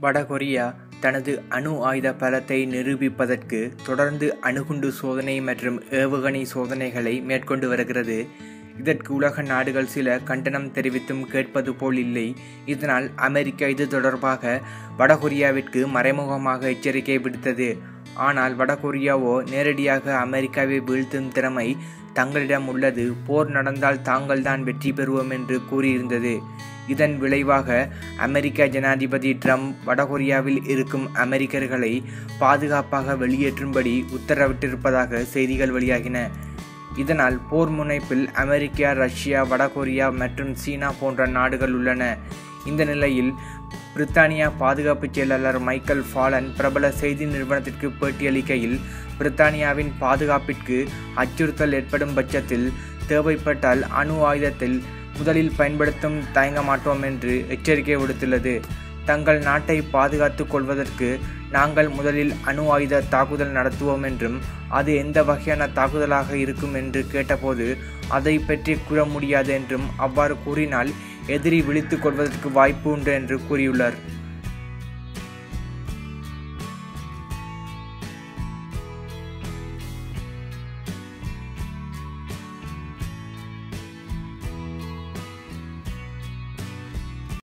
வடகொரியா தனது அணு ஆயுத பலத்தை நிரூபிப்பதற்கு தொடர்ந்து அணுகுண்டு சோதனை மற்றும் ஏவுகணை சோதனைகளை மேற்கொண்டு வருகிறது. இதற்கு உலக நாடுகள் சில கண்டனம் தெரிவித்தும் கேட்பது போல் இல்லை. இதனால் அமெரிக்கா இது தொடர்பாக வடகொரியாவிற்கு மறைமுகமாக எச்சரிக்கை விடுத்தது. ஆனால் வடகொரியாவோ நேரடியாக அமெரிக்காவை வீழ்த்தும் திறமை தங்களிடம் உள்ளது, போர் நடந்தால் தாங்கள்தான் வெற்றி பெறுவோம் என்று கூறியிருந்தது. இதன் விளைவாக அமெரிக்க ஜனாதிபதி ட்ரம்ப் வடகொரியாவில் இருக்கும் அமெரிக்கர்களை பாதுகாப்பாக வெளியேற்றும்படி உத்தரவிட்டிருப்பதாக செய்திகள் வெளியாகின. இதனால் போர் முனைப்பில் அமெரிக்கா, ரஷ்யா, வடகொரியா மற்றும் சீனா போன்ற நாடுகள் உள்ளன. இந்த நிலையில் பிரித்தானியா பாதுகாப்பு செயலாளர் மைக்கேல் ஃபாலன் பிரபல செய்தி நிறுவனத்திற்கு பேட்டியளிக்கையில், பிரித்தானியாவின் பாதுகாப்பிற்கு அச்சுறுத்தல் ஏற்படும் பட்சத்தில் தேவைப்பட்டால் அணு ஆயுதத்தில் முதலில் பயன்படுத்தும் தயங்க மாட்டோம் என்று எச்சரிக்கை விடுத்துள்ளது. தங்கள் நாட்டை பாதுகாத்துக் கொள்வதற்கு நாங்கள் முதலில் அணு ஆயுத தாக்குதல் நடத்துவோம் என்றும், அது எந்த வகையான தாக்குதலாக இருக்கும் என்று கேட்டபோது அதை பற்றி கூற முடியாது என்றும், அவ்வாறு கூறினால் எதிரி விழித்துக் கொள்வதற்கு வாய்ப்பு உண்டு என்று கூறியுள்ளார்.